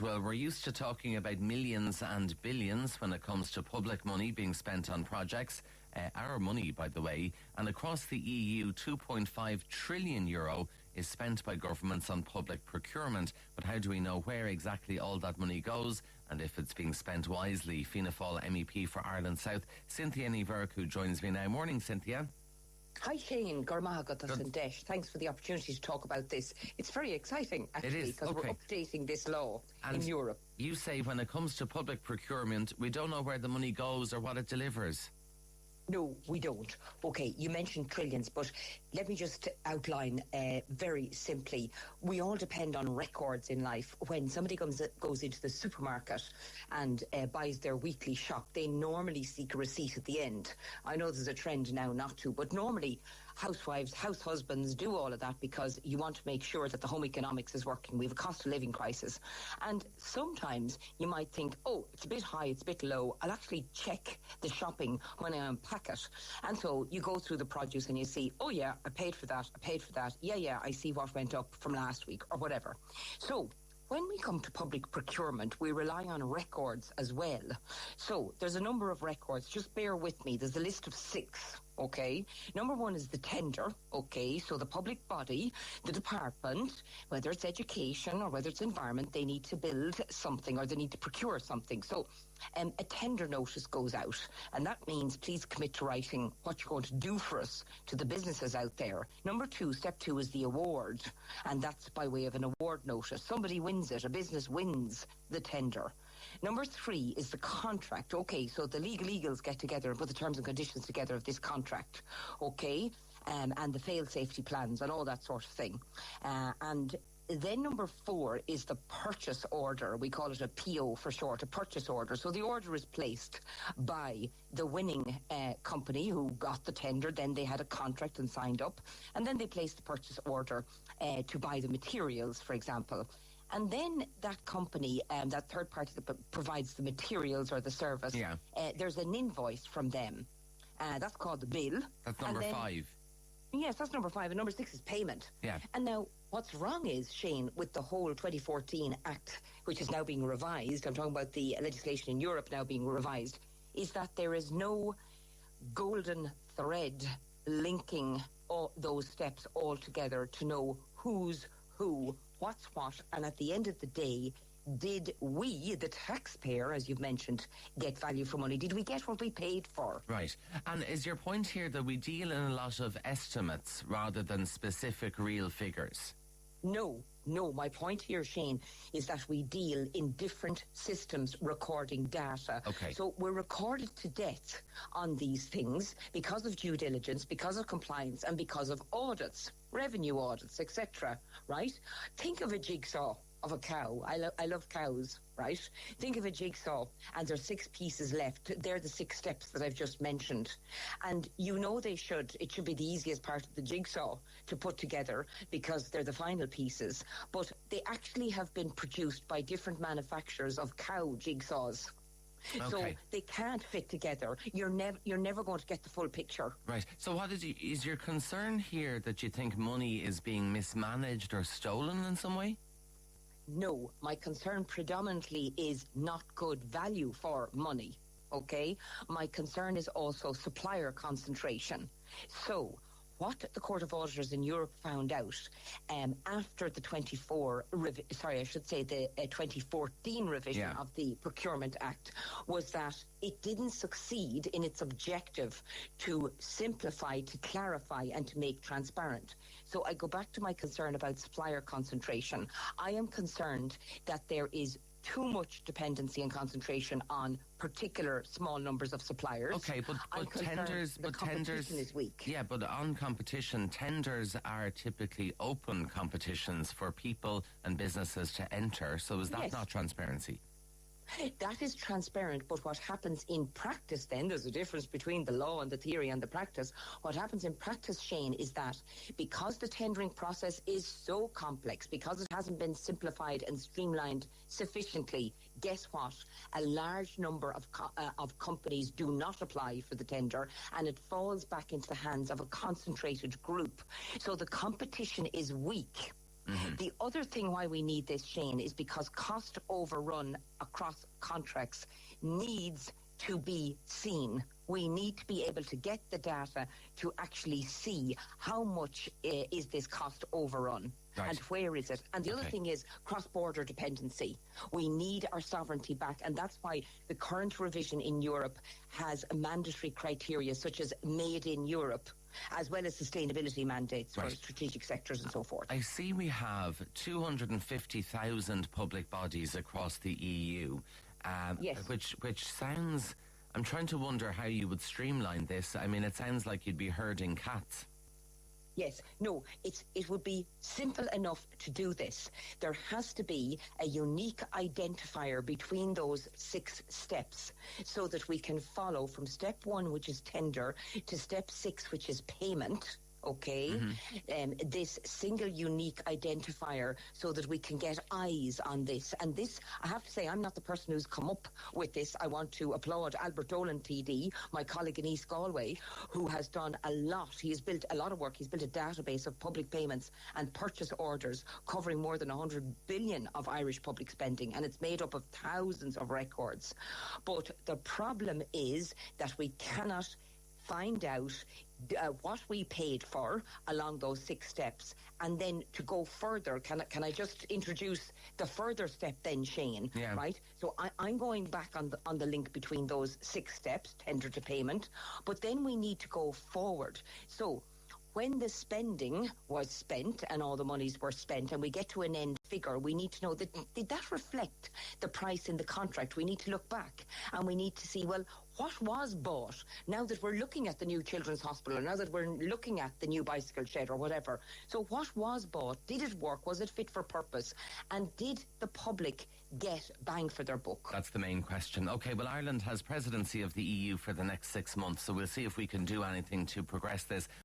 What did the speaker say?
Well, we're used to talking about millions and billions when it comes to public money being spent on projects. Our money, by the way. And across the EU, €2.5 trillion is spent by governments on public procurement. But how do we know where exactly all that money goes and if it's being spent wisely? Fianna Fáil MEP for Ireland South, Cynthia Niverk, who joins me now. Morning, Cynthia. Hi Shane, thanks for the opportunity to talk about this. It's very exciting, actually, because we're updating this law in Europe. You say when it comes to public procurement, we don't know where the money goes or what it delivers. No, we don't. Okay, you mentioned trillions, but let me just outline very simply. We all depend on records in life. When somebody goes into the supermarket and buys their weekly shop, they normally seek a receipt at the end. I know there's a trend now not to, but normally housewives, house husbands do all of that because you want to make sure that the home economics is working. We have a cost of living crisis. And sometimes you might think, oh, it's a bit high, it's a bit low. I'll actually check the shopping when I unpack it. And so you go through the produce and you see, oh yeah, I paid for that. Yeah, I see what went up from last week or whatever. So when we come to public procurement, we rely on records as well. So there's a number of records. Just bear with me. There's a list of 6. Okay. Number 1 is the tender. Okay. So the public body, the department, whether it's education or whether it's environment, they need to build something or they need to procure something. So a tender notice goes out, and that means please commit to writing what you're going to do for us to the businesses out there. Number 2, step 2 is the award, and that's by way of an award notice. Somebody wins it, a business wins the tender. Number 3 is the contract. Okay, so the legal eagles get together and put the terms and conditions together of this contract. Okay, and the fail safety plans and all that sort of thing. And then number 4 is the purchase order. We call it a PO for short, a purchase order. So the order is placed by the winning company who got the tender. Then they had a contract and signed up. And then they placed the purchase order to buy the materials, for example. And then that company, that third party that provides the materials or the service, there's an invoice from them. That's called the bill. That's number 5. Yes, that's number 5. And number 6 is payment. Yeah. And now, what's wrong is, Shane, with the whole 2014 Act, which is now being revised, I'm talking about the legislation in Europe now being revised, is that there is no golden thread linking all those steps all together to know who's who, what's what, and at the end of the day, did we, the taxpayer, as you've mentioned, get value for money? Did we get what we paid for? Right. And is your point here that we deal in a lot of estimates rather than specific real figures? No. My point here, Shane, is that we deal in different systems recording data. Okay. So we're recorded to death on these things because of due diligence, because of compliance, and because of audits, revenue audits, etc. Right? Think of a jigsaw of a cow. I love cows, right? Think of a jigsaw and there's 6 pieces left. They're the 6 steps that I've just mentioned. And you know it should be the easiest part of the jigsaw to put together because they're the final pieces. But they actually have been produced by different manufacturers of cow jigsaws. Okay. So they can't fit together. You're never going to get the full picture. Right. So what is your concern here that you think money is being mismanaged or stolen in some way? No, my concern predominantly is not good value for money, okay? My concern is also supplier concentration. So, what the Court of Auditors in Europe found out after the 2014 revision of the Procurement Act was that it didn't succeed in its objective to simplify, to clarify, and to make transparent. So I go back to my concern about supplier concentration. I am concerned that there is too much dependency and concentration on particular small numbers of suppliers. Okay, but tenders is weak. Yeah, but on competition, tenders are typically open competitions for people and businesses to enter. So is that not transparency? That is transparent, but what happens in practice then, there's a difference between the law and the theory and the practice. What happens in practice, Shane, is that because the tendering process is so complex, because it hasn't been simplified and streamlined sufficiently, guess what? A large number of companies do not apply for the tender, and it falls back into the hands of a concentrated group. So the competition is weak. The other thing why we need this, Shane, is because cost overrun across contracts needs to be seen. We need to be able to get the data to actually see how much is this cost overrun. Right. And where is it? And the other thing is cross-border dependency. We need our sovereignty back, and that's why the current revision in Europe has mandatory criteria such as made in Europe, as well as sustainability mandates for strategic sectors and so forth. I see we have 250,000 public bodies across the EU, Yes. which sounds... I'm trying to wonder how you would streamline this. I mean, it sounds like you'd be herding cats. Yes, no, it would be simple enough to do this. There has to be a unique identifier between those 6 steps so that we can follow from step 1, which is tender, to step 6, which is payment. Okay, this single unique identifier so that we can get eyes on this. And this, I have to say, I'm not the person who's come up with this. I want to applaud Albert Dolan TD, my colleague in East Galway, who has done a lot. He has built a lot of work. He's built a database of public payments and purchase orders covering more than 100 billion of Irish public spending, and it's made up of thousands of records. But the problem is that we cannot find out what we paid for along those 6 steps, and then to go further, can I just introduce the further step then, Shane? Yeah. Right? So I'm going back on the link between those 6 steps, tender to payment, but then we need to go forward. So when the spending was spent and all the monies were spent and we get to an end figure, we need to know that did that reflect the price in the contract? We need to look back and we need to see, well, what was bought? Now that we're looking at the new children's hospital, or now that we're looking at the new bicycle shed or whatever. So what was bought? Did it work? Was it fit for purpose? And did the public get bang for their buck? That's the main question. Okay, well, Ireland has presidency of the EU for the next 6 months, so we'll see if we can do anything to progress this.